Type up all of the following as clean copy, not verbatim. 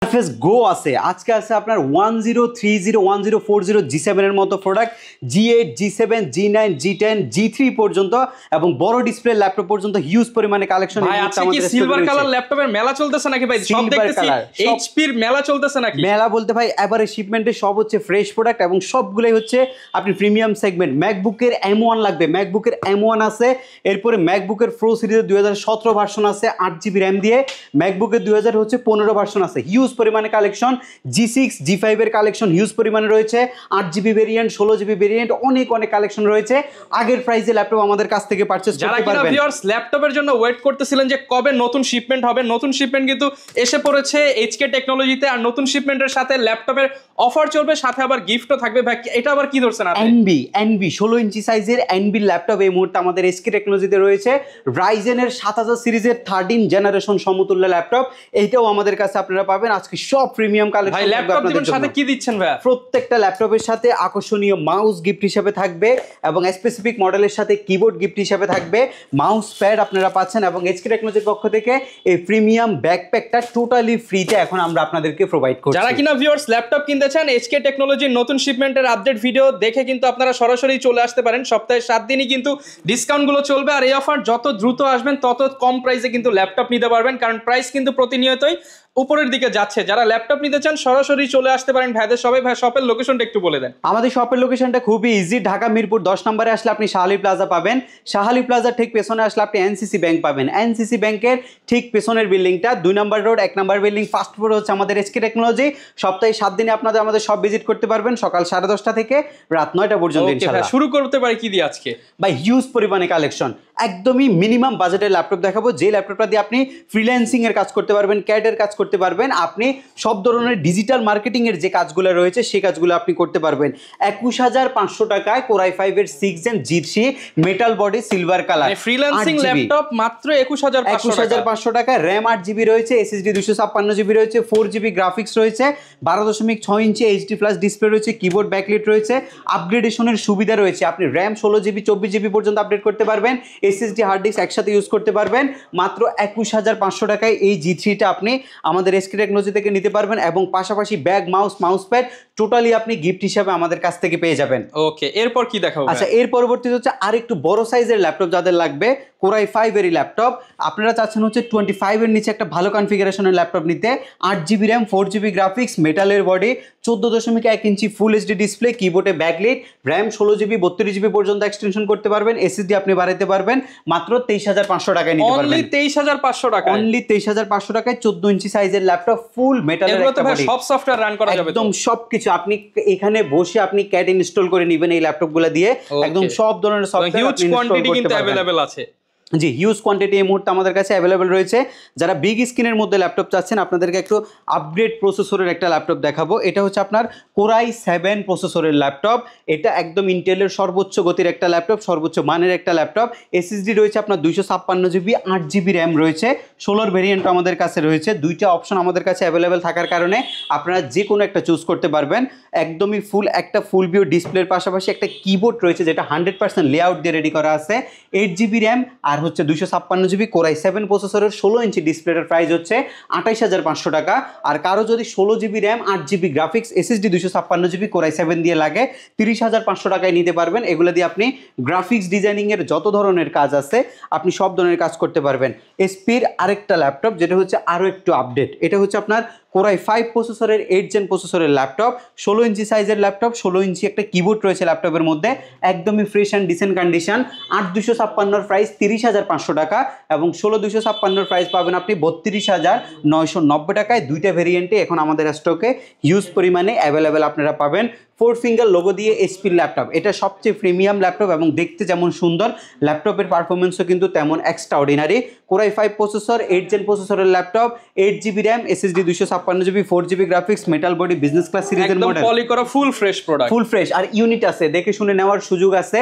Surface গো আছে, আজকে আছে আপনার 1030 1040 G7 এর মতো product, G8 G7 G9 G10 G3 পর্যন্ত এবং বড় ডিসপ্লে ল্যাপটপ পর্যন্ত হিউজ পরিমাণে কালেকশন। ভাই আজকে কি সিলভার কালার ল্যাপটপের মেলা চলতেছে নাকি ভাই? সব দেখতেছি এইচপি এর মেলা চলতেছে নাকি? মেলা বলতে ভাই এবারে শিপমেন্টে সব হচ্ছে ফ্রেশ প্রোডাক্ট এবং সবগুলোই হচ্ছে আপনি প্রিমিয়াম সেগমেন্ট। ম্যাকবুকের M1 লাগবে, ম্যাকবুকের M1 আছে, এরপরে ম্যাকবুকের প্রো সিরিজের 2017 ভার্সন আছে 8GB র্যাম দিয়ে, ম্যাকবুকের 2015 ভার্সন আছে, হিউজ পরিমাণে কালেকশন। G6 G5 এর কালেকশন হিউজ পরিমাণে রয়েছে, 8GB ভেরিয়েন্ট 16GB ভেরিয়েন্ট, অনেক কালেকশন রয়েছে। আগের প্রাইসে ল্যাপটপ আমাদের কাছ থেকে পারচেজ করতে পারবেন। যারা কিনা ভিউয়ার্স ল্যাপটপের জন্য ওয়েট করতেছিলেন যে কবে নতুন শিপমেন্ট হবে, নতুন শিপমেন্ট কিন্তু এসে পড়েছে এইচকে টেকনোলজিতে। আর নতুন শিপমেন্টের সাথে ল্যাপটপের অফার চলবে, সাথে আবার গিফটও থাকবে। ভাই এটা আবার কি ধরছেন আপনি? NB 16 ইঞ্চি সাইজের NB ল্যাপটপ এই মুহূর্তে আমাদের এসকে টেকনোলজিতে রয়েছে। রাইজেনের 7000 সিরিজের 13 জেনারেশন সমতুল্য ল্যাপটপ, এইটাও আমাদের কাছে আপনারা পাবেন। আজকে সব প্রিমিয়াম কালেকশন। ভাই ল্যাপটপ দিবেন সাথে কি দিচ্ছেন ভাই? প্রত্যেকটা ল্যাপটপের সাথে আকর্ষণীয় মাউস গিফট হিসেবে থাকবে এবং স্পেসিফিক মডেলের সাথে কিবোর্ড গিফট হিসেবে থাকবে, মাউস প্যাড আপনারা পাচ্ছেন এবং এইচকে টেকনোলজির পক্ষ থেকে এই প্রিমিয়াম ব্যাকপ্যাকটা টোটালি ফ্রিতে এখন আমরা আপনাদেরকে প্রোভাইড করছি। যারা কিনা ভিউয়ার্স ল্যাপটপ কিনতে চান এইচকে টেকনোলজির নতুন শিপমেন্টের আপডেট ভিডিও দেখে কিন্তু আপনারা সরাসরি চলে আসতে পারেন। সপ্তাহে 7 দিনই কিন্তু ডিসকাউন্টগুলো চলবে। আর এই অফার যত দ্রুত আসবেন তত কম প্রাইসে কিন্তু ল্যাপটপ নিতে পারবেন, কারণ প্রাইস কিন্তু প্রতিনিয়তই উপরের দিকে যাচ্ছে। যারা ল্যাপটপ নিতে চান সরাসরি চলে আসতে পারেন ভাইদের সবাই। ভাই শপের লোকেশনটা একটু বলে দেন। আমাদের শপের লোকেশনটা খুবই ইজি। ঢাকা মিরপুর 10 নম্বরে আসলে আপনি শাহালি প্লাজা পাবেন, শাহালি প্লাজার ঠিক পেছনে আসলে আপনি এনসিসি ব্যাংক পাবেন, এনসিসি ব্যাংকের ঠিক পেছনের বিল্ডিংটা 2 নম্বর রোড 1 নম্বর বিল্ডিং, ফার্স্ট ফ্লোর হচ্ছে আমাদের এসকে টেকনোলজি। সপ্তাহে 7 দিনে আপনাদের আমাদের সব ভিজিট করতে পারবেন, সকাল 10:30 থেকে রাত 9টা পর্যন্ত ইনশাআল্লাহ। শুরু করতে পারি কি দিয়ে আজকে? ভাই হিউজ পরিমাণে কালেকশন, একদমই মিনিমাম বাজেটের ল্যাপটপ দেখাবো, যে ল্যাপটপটা দিয়ে আপনি ফ্রিল্যান্সিং এর কাজ করতে পারবেন, ক্যাডের কাজ করতে পারবেন, আপনি সব ধরনের ডিজিটাল মার্কেটিং এর যে কাজগুলো রয়েছে সেই কাজগুলো আপনি করতে পারবেন। 21500 টাকায় Core i5 এর 6 Gen G3 metal body silver colour freelancing laptop মাত্র 21500 টাকায়। RAM 8GB রয়েছে, SSD 256GB রয়েছে, 4GB গ্রাফিক্স রয়েছে, 12.6 ইঞ্চি HD প্লাস ডিসপ্লে রয়েছে, কিবোর্ড ব্যাকলাইট রয়েছে, আপগ্রেডেশনের সুবিধা রয়েছে। আপনি RAM 16GB 24GB পর্যন্ত আপডেট করতে পারবেন, SSD হার্ড ডিস্ক একসাথে ইউজ করতে পারবেন। মাত্র 21500 টাকায় এই G3টা আপনি আমাদের এসকে টেকনোলজি থেকে নিতে পারবেন এবং পাশাপাশি ব্যাগ, মাউস প্যাড টোটালি আপনি গিফট হিসেবে আমাদের কাছ থেকে পেয়ে যাবেন। ওকে, এরপর কি দেখাবো? আচ্ছা, এর পরবর্তীতে হচ্ছে আর একটু বড় সাইজের ল্যাপটপ যাদের লাগবে, Core i5 এর ল্যাপটপ আপনারা চাচ্ছেন হচ্ছে 25 এর নিচে একটা ভালো কনফিগারেশনের ল্যাপটপ নিতে, 8GB RAM 4GB গ্রাফিক্স, মেটালের body, 14.1 inch full HD display, কিবোর্ডে ব্যাকলাইট, RAM 16GB 32GB পর্যন্ত এক্সটেনশন করতে পারবেন, SSD আপনি বাড়াতে পারবেন। মাত্র 23500 টাকায় নিতে পারবেন। অনলি 23500 টাকা, অনলি 23500 টাকায় 14 ইঞ্চি সাইজের ল্যাপটপ, ফুল মেটালের একটা বডি, সব সফটওয়্যার রান করা যাবে, একদম সবকিছু। আপনি এখানে বসে আপনি ক্যাড ইনস্টল করে নেবেন এই ল্যাপটপগুলো দিয়ে, একদম সব ধরনের সফটওয়্যার হিউজ কোয়ান্টিটি কিন্তু अवेलेबल আছে। জি, হিউজ কোয়ান্টিটি এই মুহূর্তে আমাদের কাছে অ্যাভেলেবেল রয়েছে। যারা বিগ স্ক্রিনের মধ্যে ল্যাপটপ চাচ্ছেন আপনাদেরকে একটু আপগ্রেড প্রসেসরের একটা ল্যাপটপ দেখাবো। এটা হচ্ছে আপনার Core i7 প্রসেসরের ল্যাপটপ, এটা একদম ইন্টেলের সর্বোচ্চ গতির একটা ল্যাপটপ, সর্বোচ্চ মানের একটা ল্যাপটপ। SSD রয়েছে আপনার 256GB, 8GB RAM রয়েছে, 16 ভেরিয়েন্ট আমাদের কাছে রয়েছে। দুইটা অপশন আমাদের কাছে অ্যাভেলেবেল থাকার কারণে আপনারা যে কোনো একটা চুজ করতে পারবেন। একদমই একটা ফুল ভিউ ডিসপ্লের পাশাপাশি একটা কিবোর্ড রয়েছে যেটা 100% লেআউট দিয়ে রেডি করা আছে, 8GB RAM আর হচ্ছে 256GB Core i7 প্রসেসরের 16 ইঞ্চি ডিসপ্লেটার প্রাইস হচ্ছে 28500 টাকা। আর কারো যদি 16GB RAM 8GB graphics SSD 256GB Core i7 দিয়ে লাগে 30500 টাকায় নিতে পারবেন। এগুলো দিয়ে আপনি গ্রাফিক্স ডিজাইনিং এর যত ধরনের কাজ আছে আপনি সব ধরনের কাজ করতে পারবেন। এসপির আরেকটা ল্যাপটপ যেটা হচ্ছে আরও একটু আপডেট, এটা হচ্ছে আপনার Core i5 প্রসেসরের 8 Gen প্রসেসরের ল্যাপটপ, 16 ইঞ্চি সাইজের ল্যাপটপ, 16 ইঞ্চি একটা কিবোর্ড রয়েছে ল্যাপটপের মধ্যে, একদমই fresh and dissent condition. 8256 price 30500 টাকা এবং 16256 প্রাইস পাবেন আপনি 32990 টাকায়। দুইটা ভেরিয়েন্টে এখন আমাদের স্টকে হিউজ পরিমাণে অ্যাভেলেবেল আপনারা পাবেন। 4 ফিঙ্গার লোগো দিয়ে এসপির ল্যাপটপ, এটা সবচেয়ে প্রিমিয়াম ল্যাপটপ এবং দেখতে যেমন সুন্দর ল্যাপটপের পারফরমেন্সও কিন্তু তেমন extraordinary. Core i5 processor, 8 Gen প্রসেসরের laptop, 8GB RAM, SSD 256GB, 4GB graphics, metal body, business class সিরিজের মডেল, একদম পলি করা full fresh product, full fresh. আর ইউনিট আছে, দেখে শুনে নেওয়ার সুযোগ আছে।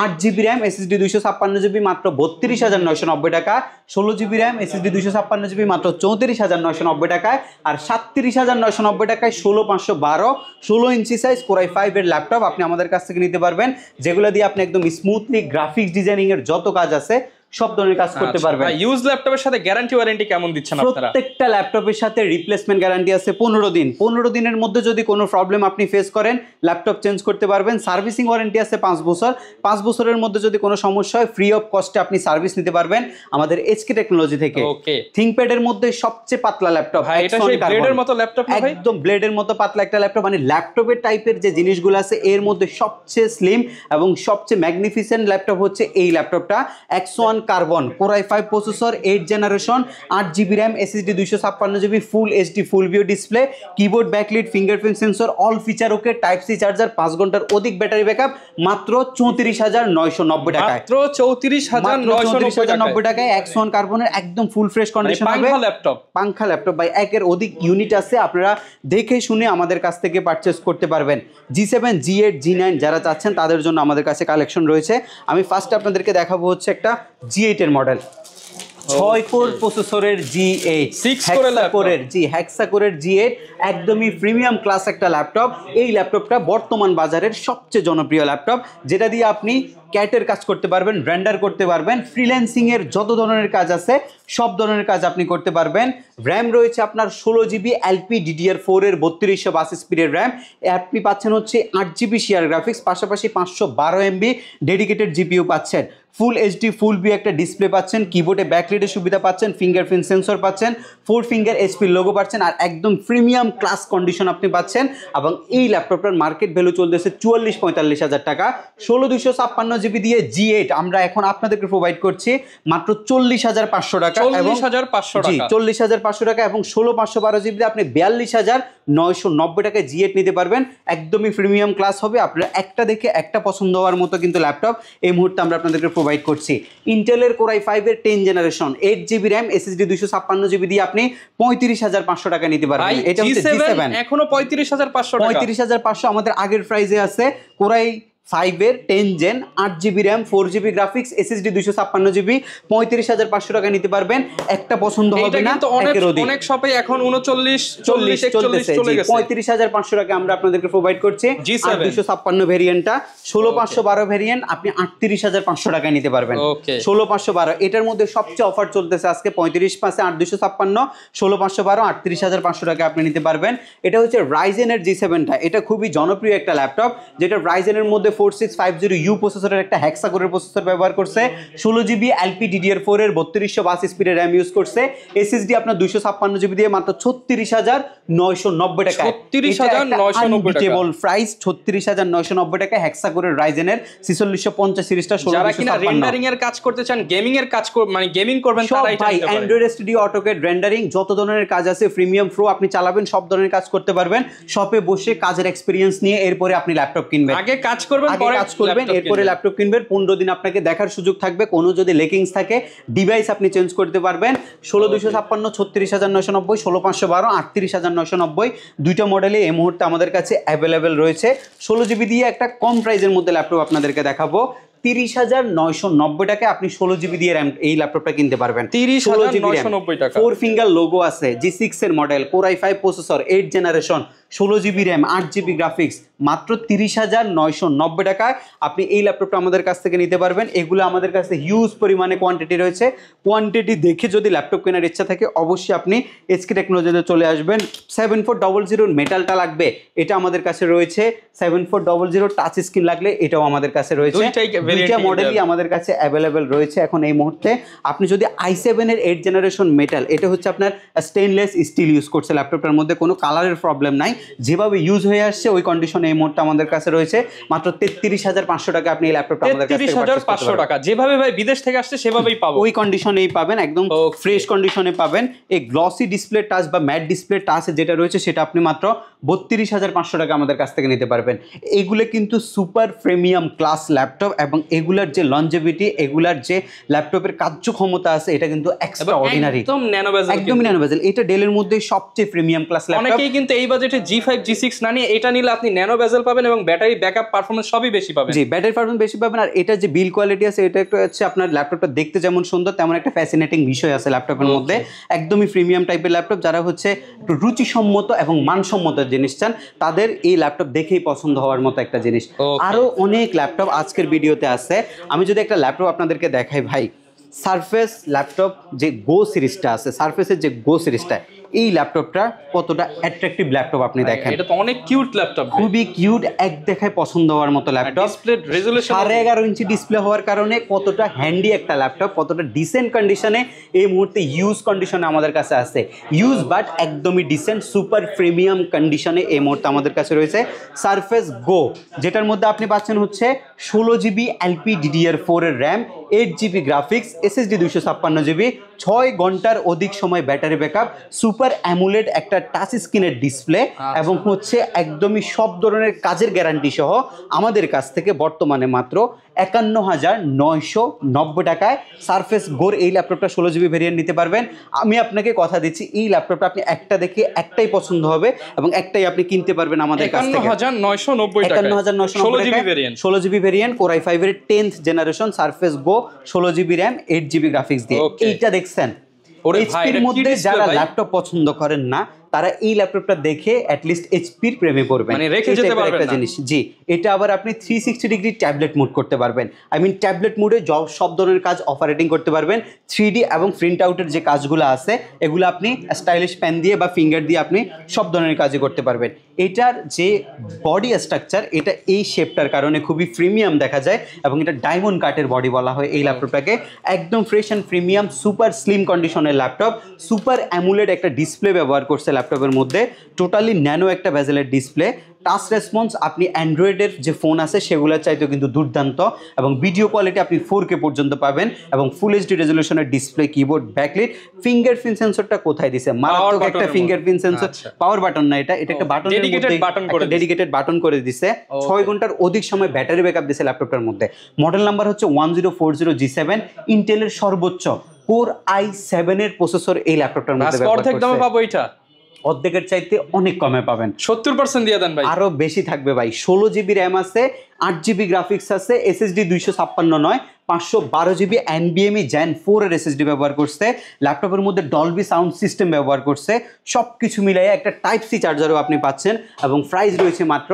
8GB RAM, SSD 256GB মাত্র 32990 টাকা, 16GB RAM, SSD 256GB মাত্র 34990 টাকায়, আর 37990 টাকায় 16512 16 ইঞ্চি সাইজ Core i5 এর ল্যাপটপ আপনি আমাদের কাছ থেকে নিতে পারবেন, যেগুলো দিয়ে আপনি একদম স্মুথলি গ্রাফিক্স ডিজাইনিং এর যত কাজ আছে সব ধরনের কাজ করতে পারবেন। ইউজ ল্যাপটপের সাথে গ্যারান্টি ওয়ারেন্টি কেমন দিচ্ছেন আপনারা? প্রত্যেকটা ল্যাপটপের সাথে রিপ্লেসমেন্ট গ্যারান্টি আছে 15 দিন। 15 দিনের মধ্যে যদি কোনো প্রবলেম আপনি ফেস করেন ল্যাপটপ চেঞ্জ করতে পারবেন। সার্ভিসিং ওয়ারেন্টি আছে 5 বছর। 5 বছরের মধ্যে যদি কোনো সমস্যা হয় ফ্রি অফ কস্টে আপনি সার্ভিস নিতে পারবেন আমাদের এইচকে টেকনোলজি থেকে। ওকে, থিংকপ্যাডের মধ্যে সবচেয়ে পাতলা ল্যাপটপ, এটা সেই ব্লেডের মতো ল্যাপটপ না ভাই? একদম ব্লেডের মতো পাতলা একটা ল্যাপটপ, মানে ল্যাপটপের টাইপের যে জিনিসগুলো আছে এর মধ্যে সবচেয়ে স্লিম এবং সবচেয়ে ম্যাগনিফিসেন্ট ল্যাপটপ হচ্ছে এই ল্যাপটপটা। X1 carbon core i5 processor, 8 generation, 8GB RAM, SSD 256GB, full HD full view display, keyboard backlit, fingerprint sensor, all feature okay, type C charger, 5 ঘন্টার অধিক ব্যাটারি ব্যাকআপ, মাত্র 34,990 টাকায়। মাত্র 34,990 টাকায় X1 কার্বনের একদম ফুল ফ্রেশ কন্ডিশন হবে। পাংখা ল্যাপটপ বাই একের অধিক ইউনিট আছে, আপনারা দেখে শুনে আমাদের কাছ থেকে পারচেজ করতে পারবেন। G7, G8, G9 যারা চাচ্ছেন তাদের জন্য আমাদের কাছে কালেকশন রয়েছে। আমি ফার্স্ট আপনাদেরকে দেখাবো হচ্ছে একটা G8 এর মডেল, 6 কোর প্রসেসরের G8, হেক্সা কোরের G8, একদমই প্রিমিয়াম ক্লাস একটা ল্যাপটপ। এই ল্যাপটপটা বর্তমান বাজারের সবচেয়ে জনপ্রিয় ল্যাপটপ, যেটা দিয়ে আপনি ক্যাটের কাজ করতে পারবেন, রেন্ডার করতে পারবেন, ফ্রিল্যান্সিং এর যত ধরনের কাজ আছে সব ধরনের কাজ আপনি করতে পারবেন। র্যাম রয়েছে আপনার 16GB LPDDR4 এর 3222 স্পিডের র্যাম। আপনি পাচ্ছেন হচ্ছে 8GB শেয়ার গ্রাফিক্স, পাশাপাশি 512 MB ডেডিকেটেড জিপিইউ পাচ্ছেন, ফুল এইচডি ফুল ভিউ একটা ডিসপ্লে পাচ্ছেন, কিবোর্ডে ব্যাকলিটের সুবিধা পাচ্ছেন, ফিঙ্গারপ্রিন্ট সেন্সর পাচ্ছেন, 4 ফিঙ্গার এইচপি লোগো পাচ্ছেন, আর একদম প্রিমিয়াম ক্লাস কন্ডিশন আপনি পাচ্ছেন। এবং এই ল্যাপটপটার মার্কেট ভ্যালু চলতেছে 44-45 হাজার টাকা। 16/256GB দিয়ে G8 আমরা এখন আপনাদেরকে প্রোভাইড করছি মাত্র 40,500 টাকা, 40,500 টাকা, এবং 16/512GB দিয়ে আপনি 42,990 টাকায় G8 নিতে পারবেন। একদমই প্রিমিয়াম ক্লাস হবে, আপনারা একটা দেখে একটা পছন্দ হওয়ার মতো কিন্তু ল্যাপটপ এই মুহূর্তে আমরা আপনাদেরকে প্রোভাইড করছি। ইন্টেলের কোর i5 এর 10 generation, 8GB RAM, SSD 256GB দিয়ে আপনি 35,500 টাকা নিতে পারবেন। এটা হচ্ছে G7, এখনো 35,500 টাকা। 35,500 আমাদের আগের প্রাইসে আছে। কোর i5 এর 10 gen, 8GB RAM, 4GB graphics, SSD 256GB, 35,500 টাকা নিতে পারবেন। একটা পছন্দ হবে না, অনেক শপে এখন 39, 40, 41 চলে গেছে। 35,500 টাকা আমরা আপনাদেরকে প্রোভাইড করছি। G7 256 ভেরিয়েন্টটা, 16/512 ভেরিয়েন্ট আপনি 38,500 টাকায় নিতে পারবেন। 16/512 এটার মধ্যে সবচেয়ে অফার চলতেছে আজকে 35 পাশে 8,256, 16/512 38,500 টাকা আপনি নিতে পারবেন। এটা হচ্ছে রাইজেনের G7টা, এটা খুবই জনপ্রিয় একটা ল্যাপটপ, যেটা রাইজেনের মধ্যে 4650U প্রসেসরের একটা হেক্সা কোরের প্রসেসর ব্যবহার করছে, 16GB LPDDR4 এর 3222 স্পিডের র্যাম ইউজ করছে, SSD আপনার 256GB দিয়ে মাত্র 36,990 টাকা। 36,990 টাকা প্রাইস, 36,990 টাকা হেক্সা কোরের রাইজেনের 4650 সিরিজটা। যারা কিনা রেন্ডারিং এর কাজ করতে চান, গেমিং এর কাজ মানে গেমিং করবেন তারা এটা নিতে পারেন। অ্যান্ড্রয়েড স্টুডিও, অটোক্যাড, রেন্ডারিং যত ধরনের কাজ আছে, প্রিমিয়াম প্রো আপনি চালাবেন, সব ধরনের কাজ করতে পারবেন। শপে বসে কাজের এক্সপেরিয়েন্স নিয়ে এরপরে আপনি ল্যাপটপ কিনবেন, আগে কাজ করবেন, পরে কাজ করবেন, এরপরে ল্যাপটপ কিনবেন। 15 দিন আপনাকে দেখার সুযোগ থাকবে, কোনো যদি লেকিংস থাকে ডিভাইস আপনি চেঞ্জ করতে পারবেন। 16/256, 36,990, 16/512, 38,990 দুইটা মডেলে এই মুহূর্তে আমাদের কাছে অ্যাভেলেবেল রয়েছে। 16GB দিয়ে একটা কম প্রাইসের মধ্যে ল্যাপটপ আপনাদেরকে দেখাবো, 30,990 টাকায় আপনি 16GB দিয়ে র্যাম এই ল্যাপটপটা কিনতে পারবেন। 30,990 টাকা। 4 ফিঙ্গার লোগো আছে, G6 এর model, core i5 processor, 8 generation, 16GB RAM, 8GB graphics, মাত্র 30,990 টাকায় আপনি এই ল্যাপটপটা আমাদের কাছ থেকে নিতে পারবেন। এগুলো আমাদের কাছে হিউজ পরিমাণে কোয়ান্টিটি রয়েছে। কোয়ান্টিটি দেখে যদি ল্যাপটপ কেনার ইচ্ছা থাকে অবশ্যই আপনি এইচকে টেকনোলজিতে চলে আসবেন। 7400 মেটালটা লাগবে, এটা আমাদের কাছে রয়েছে। 7400 টাচ স্ক্রিন লাগলে এটাও আমাদের কাছে রয়েছে। দুইটা মডেলই আমাদের কাছে অ্যাভেলেবেল রয়েছে এখন এই মুহূর্তে। আপনি যদি i7 এর 8 জেনারেশন মেটাল, এটা হচ্ছে আপনার স্টেনলেস স্টিল ইউজ করছে ল্যাপটপটার মধ্যে, কোনো কালারের প্রবলেম নাই, যেভাবে ইউজ হয়ে আসছে ওই কন্ডিশনে এই মুহূর্তে আমাদের কাছে রয়েছে। মাত্র 33,500 টাকা আপনি এই ল্যাপটপটা আমাদের কাছে 33,500 টাকা, যেভাবে ভাই বিদেশ থেকে আসছে সেভাবেই পাবো, ওই কন্ডিশনেই পাবেন, একদম ফ্রেশ কন্ডিশনে পাবেন। এই গ্লসি ডিসপ্লে টাচ বা ম্যাট ডিসপ্লে টাচ যেটা রয়েছে সেটা আপনি মাত্র 32,500 টাকা আমাদের কাছ থেকে নিতে পারবেন। এগুলো কিন্তু সুপার প্রিমিয়াম ক্লাস ল্যাপটপ এবং এগুলার যে লঞ্জেভিটি, এগুলার যে ল্যাপটপের কার্যক্ষমতা আছে এটা কিন্তু এক্সট্রা অর্ডিনারি, একদম ন্যানো বেজেল, একদম ন্যানো বেজেল। এটা ডেলের মধ্যে সবচেয়ে প্রিমিয়াম ক্লাস ল্যাপটপ। অনেকেই কিন্তু এই বাজেটে G5 G6 না নিয়ে এটা নিলে আপনি ন্যানো বেজেল পাবেন এবং ব্যাটারি ব্যাকআপ পারফরম্যান্স সবই বেশি পাবেন। জি, ব্যাটারি পারফরম্যান্স বেশি পাবেন। আর এটা যে বিল কোয়ালিটি আছে এটা একটু হচ্ছে আপনার ল্যাপটপটা দেখতে যেমন সুন্দর তেমন একটা ফ্যাসিনেটিং বিষয় আছে ল্যাপটপের মধ্যে। একদমই প্রিমিয়াম টাইপের ল্যাপটপ, যারা হচ্ছে একটু রুচিসম্মত এবং মানসম্মত জিনিস চান তাদের এই ল্যাপটপ দেখেই পছন্দ হওয়ার মতো একটা জিনিস। আরো অনেক ল্যাপটপ আজকের ভিডিওতে আছে। আমি যদি একটা ল্যাপটপ আপনাদেরকে দেখাই ভাই, সারফেস ল্যাপটপ যে গো সিরিজটা আছে, সারফেসের যে গো সিরিজটা, এই ল্যাপটপটা কতটা অ্যাট্রাকটিভ ল্যাপটপ আপনি দেখেন। এটা তো অনেক কিউট ল্যাপটপ, খুবই কিউট, এক দেখায় পছন্দ হওয়ার মতো laptop. Display resolution 11.5 inch display হওয়ার কারণে কতটা হ্যান্ডি একটা ল্যাপটপ, কতটা ডিসেন্ট কন্ডিশনে এই মুহূর্তে ইউজ কন্ডিশনে আমাদের কাছে আছে। ইউজ বাট একদমই ডিসেন্ট সুপার প্রিমিয়াম কন্ডিশনে এই মুহূর্তে আমাদের কাছে রয়েছে সারফেস গো, যেটার মধ্যে আপনি পাচ্ছেন হচ্ছে 16 জিবি LPDDR4 এর RAM, 8 GB graphics, SSD 256 GB, 6 ঘন্টার অধিক সময় ব্যাটারি ব্যাকআপ, সুপার অ্যামুলেড একটা টাচ স্ক্রিনের ডিসপ্লে এবং হচ্ছে একদমই সব ধরনের কাজের গ্যারান্টি সহ আমাদের কাছ থেকে বর্তমানে মাত্র 51,990 টাকায় সারফেস গোর এই ল্যাপটপটা 16 জিবি ভেরিয়েন্ট নিতে পারবেন। আমি আপনাকে কথা দিচ্ছি এই ল্যাপটপটা আপনি একটা দেখে একটাই পছন্দ হবে এবং একটাই আপনি কিনতে পারবেন আমাদের কাছ থেকে। 51,990 টাকা, 51,990 16 GB variant, 16 GB variant, core i5 এর 10th জেনারেশন সারফেস গো, 16 জিবি র্যাম, 8 জিবি গ্রাফিক্স দিয়ে। এইটা দেখছেন, এইচপির মধ্যে যারা ল্যাপটপ পছন্দ করেন না তারা এই ল্যাপটপটা দেখে অ্যাটলিস্ট এইচপির প্রেমে পড়বেন, মানে রেখে যেতে পারবেন একটা জিনিস। জি, এটা আবার আপনি 360 ডিগ্রি ট্যাবলেট মুড করতে পারবেন। আই মিন ট্যাবলেট মুডে সব ধরনের কাজ অপারেটিং করতে পারবেন। 3D এবং প্রিন্ট আউটের যে কাজগুলো আছে এগুলো আপনি স্টাইলিশ পেন দিয়ে বা ফিঙ্গার দিয়ে আপনি সব ধরনের কাজই করতে পারবেন। এটার যে বডি স্ট্রাকচার, এটা এই শেপটার কারণে খুবই প্রিমিয়াম দেখা যায় এবং এটা ডায়মন্ড কাটের বডি বলা হয় এই ল্যাপটপটাকে। একদম fresh and premium super slim কন্ডিশনের ল্যাপটপ, সুপার অ্যামুলেড একটা ডিসপ্লে ব্যবহার করছে ল্যাপটপের মধ্যে, টোটালি ন্যানো একটা বেজেলের ডিসপ্লে। টাচ রেসপন্স আপনি অ্যান্ড্রয়েডের যে ফোন আছে সেগুলোর চাইতেও কিন্তু দুর্দান্ত এবং ভিডিও কোয়ালিটি আপনি 4K পর্যন্ত পাবেন এবং ফুল এইচডি রেজলিউশনের ডিসপ্লে, কিবোর্ড, ব্যাকলিট। ফিঙ্গারপ্রিন্ট সেন্সরটা কোথায় দিছে? মারাত্মক একটা ফিঙ্গারপ্রিন্ট সেন্সর, পাওয়ার বাটন না এটা, এটা একটা বাটন, ডেডিকেটেড বাটন করে দিছে। 6 ঘন্টার অধিক সময় ব্যাটারি ব্যাকআপ দিছে ল্যাপটপটার মধ্যে। মডেল নাম্বার হচ্ছে 1040G7, ইন্টেলের সর্বোচ্চ কোর i7 এর প্রসেসর এই ল্যাপটপটার মধ্যে ব্যবহার করছে। অর্ধেক দামে পাবো এটা, অর্ধেকের চাইতে অনেক কমে পাবেন, 70% দিয়ে দেন ভাই, আরো বেশি থাকবে ভাই। 16 জিবি র্যাম আছে, 8 জিবি গ্রাফিক্স আছে, SSD 256 নয় 512 জিবি NVMe Gen 4 এর SSD ব্যবহার করছে। ল্যাপটপের মধ্যে ডলবি সাউন্ড সিস্টেম ব্যবহার করছে। সব কিছু মিলিয়ে একটা টাইপ সি চার্জারও আপনি পাচ্ছেন এবং প্রাইস রয়েছে মাত্র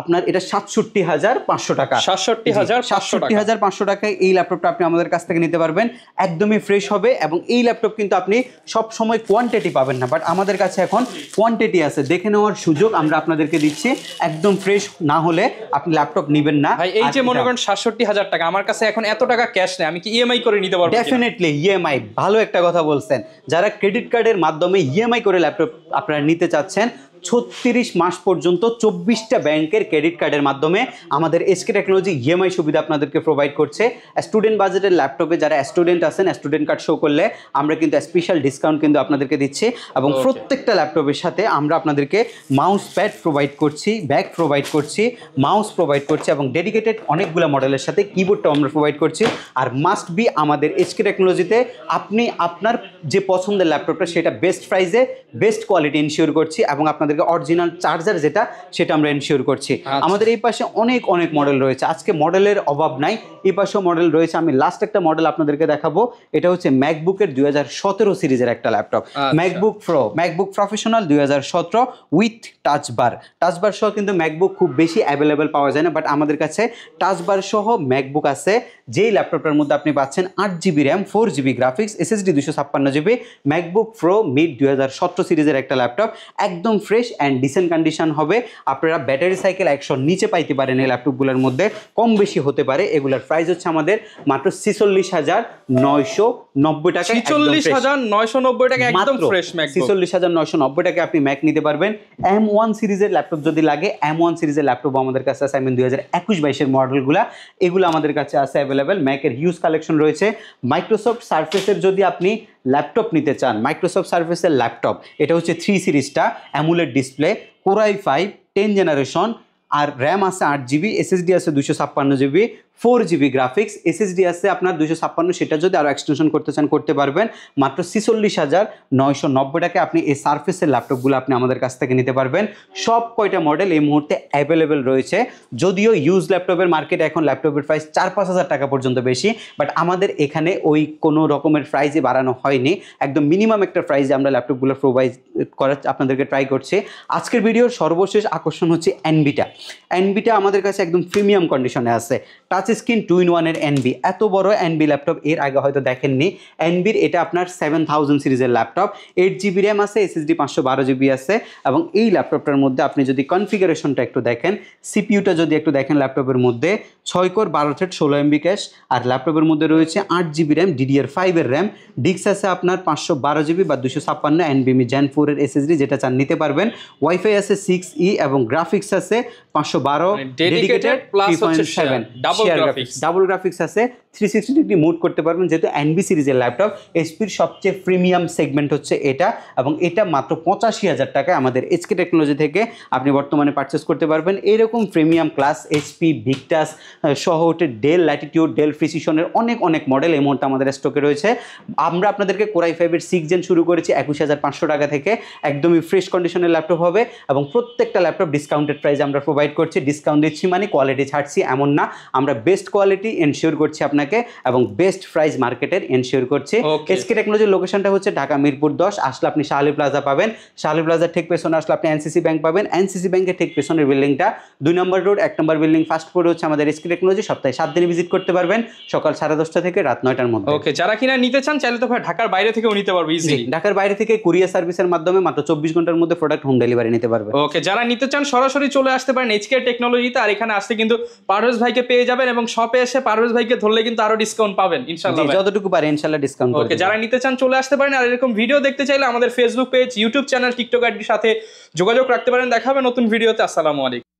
আপনার এটা 67,500 টাকা। 67,500 টাকায় এই ল্যাপটপটা আপনি আমাদের কাছ থেকে নিতে পারবেন। একদমই ফ্রেশ হবে এবং এই ল্যাপটপ কিন্তু আপনি সব সময় কোয়ান্টিটি পাবেন না, বাট আমাদের কাছে এখন কোয়ান্টিটি আছে, দেখে নেওয়ার সুযোগ আমরা আপনাদেরকে দিচ্ছি। একদম ফ্রেশ না হলে আপনি ল্যাপটপ নেবেন না। ভাই এই যে মনে করেন 67,000 টাকা, আমার কাছে এখন এত টাকা ক্যাশ নেই, আমি কি ইএমআই করে নিতে পারবো? ডেফিনেটলি ইএমআই, ভালো একটা কথা বলছেন। যারা ক্রেডিট কার্ডের মাধ্যমে ইএমআই করে ল্যাপটপ আপনারা নিতে চাচ্ছেন, 36 মাস পর্যন্ত 24টা ব্যাংকের ক্রেডিট কার্ডের মাধ্যমে আমাদের এসকে টেকনোলজি ইএমআই সুবিধা আপনাদেরকে প্রোভাইড করছে। স্টুডেন্ট বাজেটের ল্যাপটপে যারা স্টুডেন্ট আছেন, স্টুডেন্ট কার্ড শো করলে আমরা কিন্তু স্পেশাল ডিসকাউন্ট কিন্তু আপনাদেরকে দিচ্ছি এবং প্রত্যেকটা ল্যাপটপের সাথে আমরা আপনাদেরকে মাউস প্যাড প্রোভাইড করছি, ব্যাগ প্রোভাইড করছি, মাউস প্রোভাইড করছি এবং ডেডিকেটেড অনেকগুলো মডেলের সাথে কিবোর্ডটাও আমরা প্রোভাইড করছি। আর মাস্ট বি আমাদের এসকে টেকনোলজিতে আপনি আপনার যে পছন্দের ল্যাপটপটা সেটা বেস্ট প্রাইসে বেস্ট কোয়ালিটি ইনশিওর করছি এবং আপনাদেরকে অরিজিনাল চার্জার যেটা সেটা আমরা ইনশিওর করছি। আমাদের এই পাশে অনেক অনেক মডেল রয়েছে, আজকে মডেলের অভাব নাই, এই পাশেও মডেল রয়েছে। আমি লাস্ট একটা মডেল আপনাদেরকে দেখাবো, এটা হচ্ছে ম্যাকবুকের 2017 সিরিজের একটা laptop, MacBook pro, MacBook professional 2017 with touch বার সহ। কিন্তু ম্যাকবুক খুব বেশি অ্যাভেলেবেল পাওয়া যায় না, বাট আমাদের কাছে টাচ বার সহ ম্যাকবুক আছে। যেই ল্যাপটপটার মধ্যে আপনি পাচ্ছেন 8 GB RAM, 4 GB graphics, SSD 256 GB, MacBook pro mid 2017 সিরিজের একটা ল্যাপটপ, একদম ফ্রেশ অ্যান্ড ডিসেন্ট কন্ডিশন হবে। আপনারা ব্যাটারি সাইকেল 100 নিচে পাইতে পারেন এই ল্যাপটপগুলোর মধ্যে, কম বেশি হতে পারে। এগুলোর প্রাইস হচ্ছে আমাদের মাত্র 46,990 টাকা। 46,990 টাকা একদম ফ্রেশ ম্যাকবুক, 46,990 টাকা আপনি ম্যাক নিতে পারবেন। M1 সিরিজের ল্যাপটপ যদি লাগে, M1 সিরিজের ল্যাপটপ আমাদের কাছে আছে। 2021-22 মডেলগুলা এগুলো আমাদের কাছে আছে অ্যাভেলেবেল। ম্যাকের হিউজ কালেকশন রয়েছে। মাইক্রোসফট সারফেসের যদি আপনি ল্যাপটপ নিতে চান, মাইক্রোসফট সারফেসের ল্যাপটপ, এটা হচ্ছে 3 সিরিজটা, AMOLED display, core i5 10 generation, আর র্যাম আছে 8 জিবি, SSD আছে 256 জিবি, 4 জিবি গ্রাফিক্স, SSD আছে আপনার 256, সেটা যদি আরও এক্সটেনশন করতে চান করতে পারবেন। মাত্র 46,990 টাকায় আপনি এই সারফেসের ল্যাপটপগুলো আপনি আমাদের কাছ থেকে নিতে পারবেন। সব কয়টা মডেল এই মুহূর্তে অ্যাভেলেবেল রয়েছে। যদিও ইউজ ল্যাপটপের মার্কেটে এখন ল্যাপটপের প্রাইস 4-5 হাজার টাকা পর্যন্ত বেশি, বাট আমাদের এখানে ওই কোনো রকমের প্রাইসই বাড়ানো হয়নি। একদম মিনিমাম একটা প্রাইসে আমরা ল্যাপটপগুলো প্রোভাইড করার আপনাদেরকে ট্রাই করছি। আজকের ভিডিওর সর্বশেষ আকর্ষণ হচ্ছে এনভিটা আমাদের কাছে একদম প্রিমিয়াম কন্ডিশনে আছে। টাচ টাচ স্ক্রিন 2-in-1 এর এনবি, এত বড় এনবি ল্যাপটপ এর আগে হয়তো দেখেননি। এনবির এটা আপনার 7000 সিরিজের ল্যাপটপ, 8GB র্যাম আছে, এসএসডি 512GB আছে। এবং এই ল্যাপটপটার মধ্যে আপনি যদি কনফিগারেশনটা একটু দেখেন, সিপিইউটা যদি একটু দেখেন, ল্যাপটপের মধ্যে 6 কোর 12 থ্রেড 16 MB ক্যাশ, আর ল্যাপটপের মধ্যে রয়েছে 8GB র্যাম, DDR5 এর র্যাম, ডিস্ক আছে আপনার 512GB বা 256 NVMe Gen 4 এর SSD, যেটা চান নিতে পারবেন। ওয়াইফাই আছে 6E এবং গ্রাফিক্স আছে 512 ডেডিকেটেড প্লাস হচ্ছে 3.7 ডাবল গ্রাফিক্স। ডাবল গ্রাফিক্স আছে, 360 ডিগ্রি মুড করতে পারবেন, যেহেতু এনবি সিরিজের ল্যাপটপ। এইচপির সবচেয়ে প্রিমিয়াম সেগমেন্ট হচ্ছে এটা, এবং এটা মাত্র 85,000 টাকায় আমাদের এইচকে টেকনোলজি থেকে আপনি বর্তমানে পারচেস করতে পারবেন। এইরকম প্রিমিয়াম ক্লাস এইচপি ভিক্টাস সহ ডেল ল্যাটিটিউড, ডেল প্রিসিশনের অনেক মডেল এই মুহূর্তে আমাদের স্টকে রয়েছে। আমরা আপনাদেরকে কোরাই 5 এর 6 জেন শুরু করেছি 21,500 টাকা থেকে, একদমই ফ্রেশ কন্ডিশনের ল্যাপটপ হবে, এবং প্রত্যেকটা ল্যাপটপ ডিসকাউন্টেড প্রাইসে আমরা প্রোভাইড করছি। ডিসকাউন্ট দিচ্ছি মানে কোয়ালিটি ছাড়ছি এমন না, আমরা বেস্ট কোয়ালিটি এনশিওর করছি আপনাকে, এবং বেস্ট প্রাইস মার্কেটের এনশিওর করছি। এসকে টেকনোলজির লোকেশনটা হচ্ছে ঢাকা মিরপুর 10, আসলে আপনি শাহলী প্লাজা পাবেন, শাহলী প্লাজার ঠিক পেছনে আসলে আপনি এনসিসি ব্যাংক পাবেন, এনসিসি ব্যাংকের ঠিক পেছনের বিল্ডিংটা 2 নম্বর রোড, 1 নম্বর বিল্ডিং, ফার্স্ট ফ্লোরে হচ্ছে আমাদের এসকে টেকনোলজি। সপ্তাহে 7 দিন ভিজিট করতে পারবেন, সকাল 10:30 থেকে রাত 9টার মধ্যে। ওকে, যারা কিনা নিতে চান চাইলে তো ভাই ঢাকার বাইরে থেকেও নিতে পারবে ইজিলি। ঢাকার বাইরে থেকে কুরিয়ার সার্ভিসের মাধ্যমে মাত্র 24 ঘন্টার মধ্যে প্রোডাক্ট হোম ডেলিভারি নিতে পারবে। ওকে, যারা নিতে চান সরাসরি চলে আসতে পারেন এইচকে টেকনোলজিতে, আর এখানে আসতে কিন্তু পারভেজ ভাইকে পেয়ে যাবেন, এবং শপে এসে পারভেজ ভাইকে ধরলে কিন্তু আরো ডিসকাউন্ট পাবেন ইনশাআল্লাহ, যতটুকু পারে ইনশাআল্লাহ ডিসকাউন্ট। ওকে, যারা নিতে চান চলে আসতে পারেন, আর এরকম ভিডিও দেখতে চাইলে আমাদের Facebook page, YouTube channel, TikTok আইডির সাথে যোগাযোগ রাখতে পারেন। দেখা হবে নতুন ভিডিওতে। আসসালামু আলাইকুম।